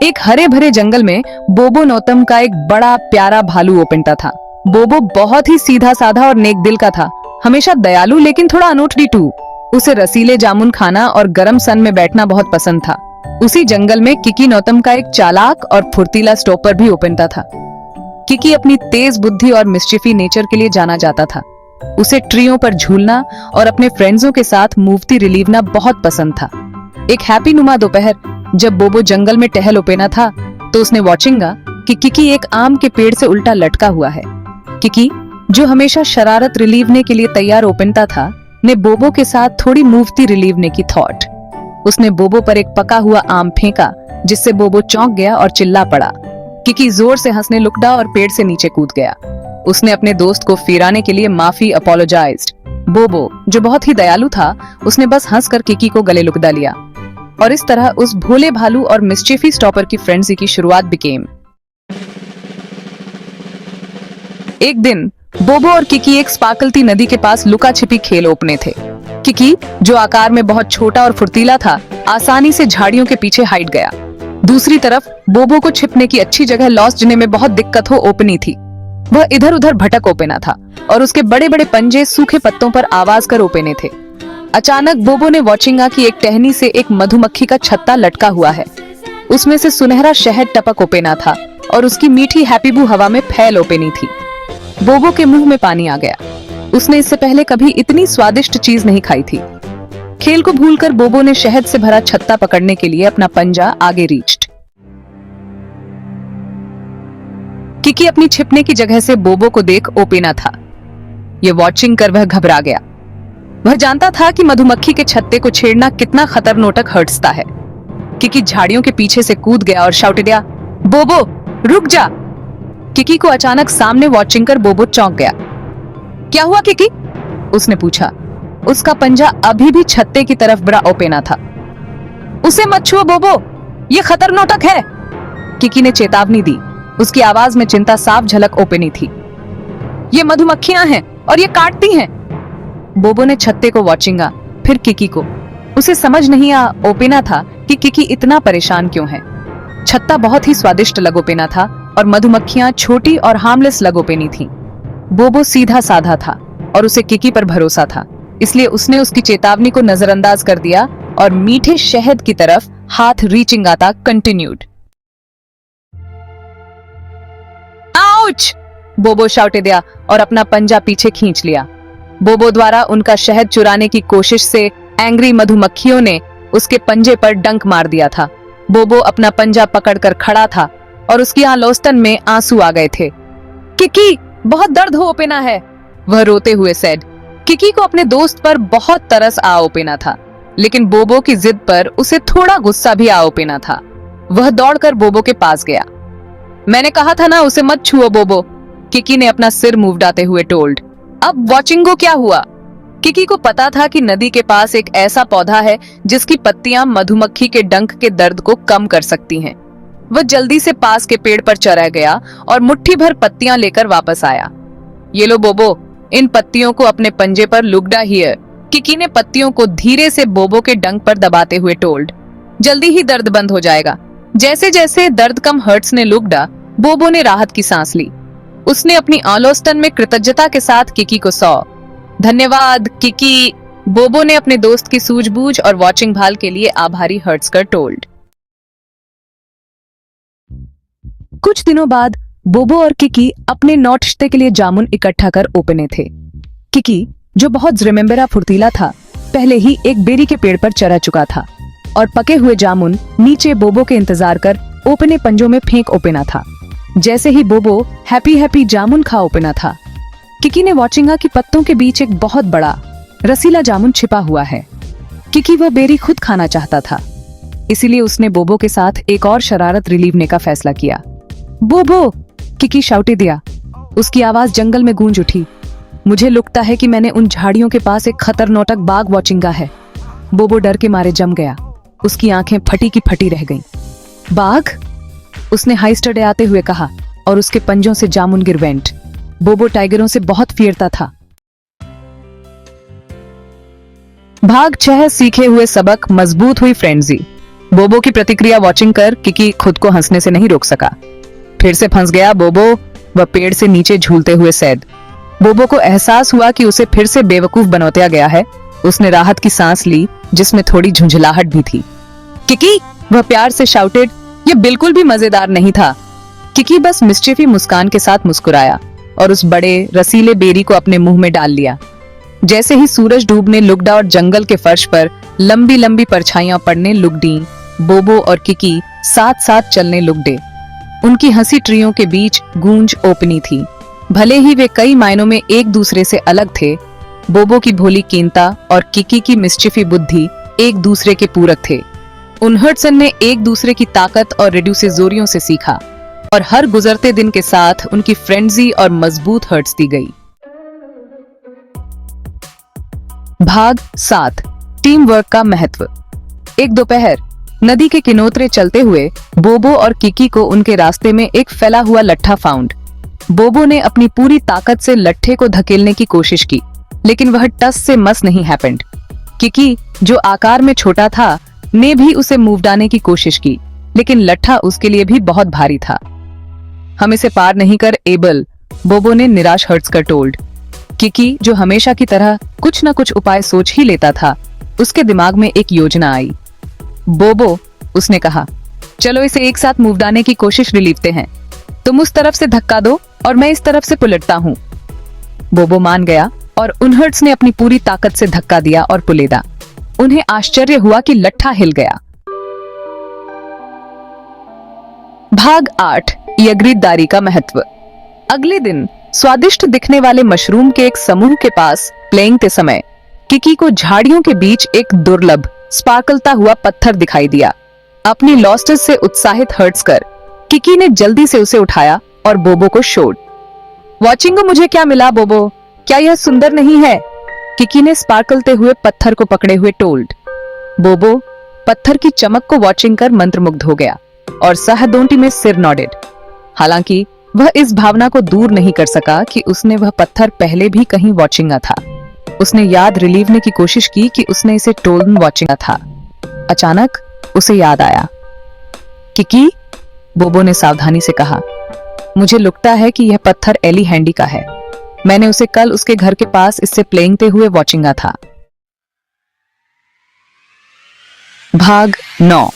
एक हरे भरे जंगल में बोबो नौतम का एक बड़ा प्यारा भालू ओपिंटा था। बोबो बहुत ही सीधा साधा और नेक दिल का था, हमेशा दयालु लेकिन थोड़ा अनोठड़ी टू। उसे रसीले जामुन खाना और गर्म सन में बैठना बहुत पसंद था। उसी जंगल में किकी नौतम का एक चालाक और फुर्तीला स्टॉपर भी ओपिंटा था। किकी अपनी तेज बुद्धि और मिस्चिफी नेचर के लिए जाना जाता था। उसे ट्रियों पर झूलना और अपने फ्रेंड्सों के साथ मूर्ति रिलीवना बहुत पसंद था। एक हैप्पी नुमा दोपहर जब बोबो जंगल में टहल ओपेना था तो उसने वॉचिंगा कि किकी एक आम के पेड़ से उल्टा लटका हुआ है। किकी, जो हमेशा शरारत रिलीवने के लिए तैयार ओपेनता था, ने बोबो के साथ थोड़ी मूर्ति रिलीवने की थॉट। उसने बोबो पर एक पका हुआ आम फेंका जिससे बोबो चौंक गया और चिल्ला पड़ा। किकी जोर से हंसने लुकड़ा और पेड़ से नीचे कूद गया। उसने अपने दोस्त को फिराने के लिए माफी अपोलोजाइज्ड। बोबो, जो बहुत ही दयालु था, उसने बस हंसकर किकी को गले लुकदा लिया और इस तरह उस भोले भालू और मिस्चीफी स्टॉपर की फ्रेंडजी की शुरुआत बिकेम। एक दिन बोबो और किकी एक स्पार्कलती नदी के पास लुका छिपी खेल ओपने थे। किकी, जो आकार में बहुत छोटा और फुर्तीला था, आसानी से झाड़ियों के पीछे हाइड गया। दूसरी तरफ बोबो को छिपने की अच्छी जगह लॉस जिने में बहुत दिक्कत हो ओपनी थी। वह इधर उधर भटक ओपेना था और उसके बड़े बड़े पंजे सूखे पत्तों पर आवाज कर ओपेने थे। अचानक बोबो ने वॉचिंगा की एक टहनी से एक मधुमक्खी का छत्ता लटका हुआ है। उसमें से सुनहरा शहद टपक ओपेना था और उसकी मीठी हैप्पीबू हवा में फैल ओपेनी थी। बोबो के मुंह में पानी आ गया। उसने इससे पहले कभी इतनी स्वादिष्ट चीज नहीं खाई थी। खेल को भूलकर बोबो ने शहद से भरा छत्ता पकड़ने के लिए अपना पंजा आगे रीच्ड। किकी अपनी छिपने की जगह से बोबो को देख ओपेना था। ये वॉचिंग कर वह घबरा गया। वह जानता था कि मधुमक्खी के छत्ते को छेड़ना कितना खतरनाक हर्ट्सता है। किकी झाड़ियों के पीछे से कूद गया और शाउट दिया, बोबो रुक जा। किकी को अचानक सामने वॉचिंग कर बोबो चौंक गया। क्या हुआ किकी? उसने पूछा। उसका पंजा अभी भी छत्ते की तरफ बड़ा ओपेना था। उसे मत छुओ बोबो, ये खतरनाक है, किकी ने चेतावनी दी। उसकी आवाज में चिंता साफ झलक ओपेनी थी। ये मधुमक्खियां हैं और ये काटती हैं। बोबो ने छत्ते को वॉचिंगा, फिर किकी को। उसे समझ नहीं आ ओपेना था कि किकी इतना परेशान क्यों है। छत्ता बहुत ही स्वादिष्ट लगोपेना था और मधुमक्खियां छोटी और हार्मलेस लगोपेनी थीं। बोबो सीधा साधा था और उसे किकी पर भरोसा था, इसलिए उसने उसकी चेतावनी को नजरअंदाज कर दिया और मीठे शहद की तरफ हाथ रीचिंग आता कंटिन्यूड। आउच! बोबो शाउट दिया और अपना पंजा पीछे खींच लिया। बोबो द्वारा उनका शहद चुराने की कोशिश से एंग्री मधुमक्खियों ने उसके पंजे पर डंक मार दिया था। बोबो अपना पंजा पकड़कर खड़ा था और उसकी आलोस्तन में आंसू आ गए थे। किकी, बहुत दर्द हो ओपेना है, वह रोते हुए सेड। किकी को अपने दोस्त पर बहुत तरस आ ओपेना था, लेकिन बोबो की जिद पर उसे थोड़ा गुस्सा भी आ ओपेना था। वह दौड़कर बोबो के पास गया। मैंने कहा था ना उसे मत छुओ बोबो, किकी ने अपना सिर मूव डाते हुए टोल्ड। अब वॉचिंगो क्या हुआ? किकी को पता था कि नदी के पास एक ऐसा पौधा है जिसकी पत्तियां मधुमक्खी के डंक के दर्द को कम कर सकती हैं। वह जल्दी से पास के पेड़ पर चढ़ा गया और मुट्ठी भर पत्तियां लेकर वापस आया। ये लो बोबो, इन पत्तियों को अपने पंजे पर लुगड़ा हियर, किकी ने पत्तियों को धीरे से बोबो के डंक पर दबाते हुए टोल्ड। जल्दी ही दर्द बंद हो जाएगा। जैसे जैसे दर्द कम हर्ट्स ने लुगड़ा, बोबो ने राहत की सांस ली। उसने अपनी आलोस्तन में कृतज्ञता के साथ किकी को सौ। धन्यवाद किकी, बोबो ने अपने दोस्त की सूझबूझ और वॉचिंग भाल के लिए आभारी हर्ट्स कर टोल्ड। कुछ दिनों बाद बोबो और किकी अपने नौटश्ते के लिए जामुन इकट्ठा कर ओपने थे। किकी, जो बहुत रिमेम्बरा फुर्तीला था, पहले ही एक बेरी के पेड़ पर चढ़ा चुका था और पके हुए जामुन नीचे बोबो के इंतजार कर ओपने पंजों में फेंक ओपेना था। जैसे ही बोबो हैप्पी जामुन खा ओपेना था, किकी ने वॉचिंगा की पत्तों के बीच एक बहुत बड़ा रसीला जामुन छिपा हुआ है। किकी वह बेरी खुद खाना चाहता था, इसीलिए उसने बोबो के साथ एक और शरारत रिलीवने का फैसला किया। बोबो, किकी शाउटे दिया। उसकी आवाज जंगल में गूंज उठी। मुझे लगता है कि मैंने उन झाड़ियों के पास एक खतरनाक बाघ वॉचिंगा है। बोबो डर के मारे जम गया। उसकी आंखें फटी की फटी रह गईं। बाघ? उसने हाइस्टर आते हुए कहा और उसके पंजों से जामुन गिरवेंट। बोबो टाइगरों से बहुत फिरता था। भाग 6 सीखे हुए सबक, मजबूत हुई फ्रेंडजी। बोबो की प्रतिक्रिया वॉचिंग कर किकी खुद को हंसने से नहीं रोक सका। फिर से फंस गया बोबो व पेड़ से नीचे झूलते हुए सैद। बोबो को एहसास हुआ कि उसे फिर से बेवकूफ बनवाया गया है। उसने राहत की सांस ली जिसमें थोड़ी झुंझलाहट भी थी। किकी, वह प्यार से शाउटेड, यह बिल्कुल भी मजेदार नहीं था। किकी बस मिस्चीफी मुस्कान के साथ मुस्कुराया और उस बड़े रसीले बेरी को अपने मुंह में डाल लिया। जैसे ही सूरज डूबने लुगड़ा और जंगल के फर्श पर लंबी लंबी परछाइयां पड़ने लुगडी, बोबो और किकी साथ साथ चलने लुगडे। उनकी हंसी ट्रियों के बीच गूंज ओपनी थी। भले ही वे कई मायनों में एक दूसरे से अलग थे, बोबो की भोली कीनता और किकी की मिस्चीफी बुद्धि एक दूसरे के पूरक थे। उनहर्टसन ने एक दूसरे की ताकत और रेड्यूसेजोरियों से सीखा और हर गुजरते दिन के साथ उनकी फ्रेंडजी और मजबूत हर्ट्स दी गई। भाग 7, टीम वर्क का महत्व। एक दोपहर नदी के किनारे चलते हुए बोबो और किकी को उनके रास्ते में एक फैला हुआ लट्ठा फाउंड। बोबो ने अपनी पूरी ताकत से लट्ठे को धकेलने की कोशिश की, लेकिन वह टस से मस नहीं हैपेंड। किकी, जो आकार में छोटा था, ने भी उसे मूवडाने की कोशिश की, लेकिन लट्ठा उसके लिए भी बहुत भारी था। हम इसे पार नहीं कर एबल, बोबो ने निराश हर्ट्स कर टोल्ड। किकी, जो हमेशा की तरह कुछ न कुछ उपाय सोच ही लेता था, उसके दिमाग में एक योजना आई। बोबो, उसने कहा, चलो इसे एक साथ मूवडाने की कोशिश रिलीवते हैं। तुम उस तरफ से धक्का दो और मैं इस तरफ से पुलटता हूँ। बोबो मान गया और उनहर्ट्स ने अपनी पूरी ताकत से धक्का दिया और पुलेदा। उन्हें आश्चर्य हुआ कि लट्ठा हिल गया। भाग 8, यगरीदारी का महत्व। अगले दिन स्वादिष्ट दिखने वाले मशरूम के एक समूह के पास प्लेइंग के समय किकी को झाड़ियों के बीच एक दुर्लभ स्पार्कलता हुआ पत्थर दिखाई दिया। अपनी लॉस्टर्स से उत्साहित हर्ट्स कर किकी ने जल्दी से उसे उठाया और बोबो को शोड। वॉचिंगो, मुझे क्या मिला बोबो? क्या यह सुंदर नहीं है? किकी ने स्पार्कलते हुए पत्थर को पकड़े हुए टोल्ड। बोबो पत्थर की चमक को वॉचिंग कर मंत्रमुग्ध हो गया और सहदोंटी में सिर नॉडेड। हालांकि वह इस भावना को दूर नहीं कर सका कि उसने वह पत्थर पहले भी कहीं वॉचिंगा था। उसने याद रिलीवने की कोशिश की कि उसने इसे टोल्न वॉचिंगा था। अचानक उसे याद आया। किकी, बोबो ने सावधानी से कहा, मुझे लगता है कि यह पत्थर एली हैंडी का है। मैंने उसे कल उसके घर के पास इससे प्लेइंगते हुए वॉचिंगा था। भाग 9,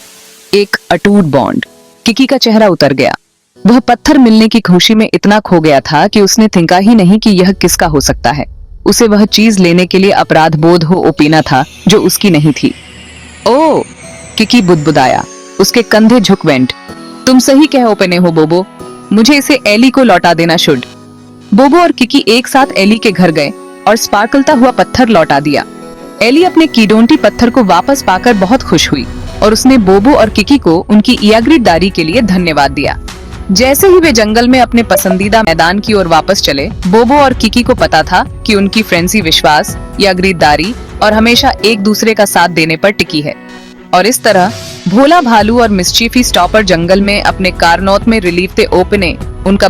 एक अटूट बॉन्ड। किकी का चेहरा उतर गया। वह पत्थर मिलने की खुशी में इतना खो गया था कि उसने थिंका ही नहीं कि यह किसका हो सकता है। उसे वह चीज लेने के लिए अपराध बोध हो ओपीना था जो उसकी नहीं थी। ओ, किकी बुदबुदाया। उसके कंधे झुक वेंट। तुम सही कह ओपने हो बोबो, मुझे इसे एली को लौटा देना शुड। बोबो और किकी एक साथ एली के घर गए और स्पार्कलता हुआ पत्थर लौटा दिया। एली अपने कीडोंटी पत्थर को वापस पाकर बहुत खुश हुई और उसने बोबो और किकी को उनकी यागरीदारी के लिए धन्यवाद दिया। जैसे ही वे जंगल में अपने पसंदीदा मैदान की ओर वापस चले, बोबो और किकी को पता था कि उनकी फ्रेंडसी विश्वास, यागरीदारी और हमेशा एक दूसरे का साथ देने पर टिकी है। और इस तरह भोला भालू और मिस्चीफी स्टॉपर जंगल में अपने कारनौत में रिलीवते ओपने उनका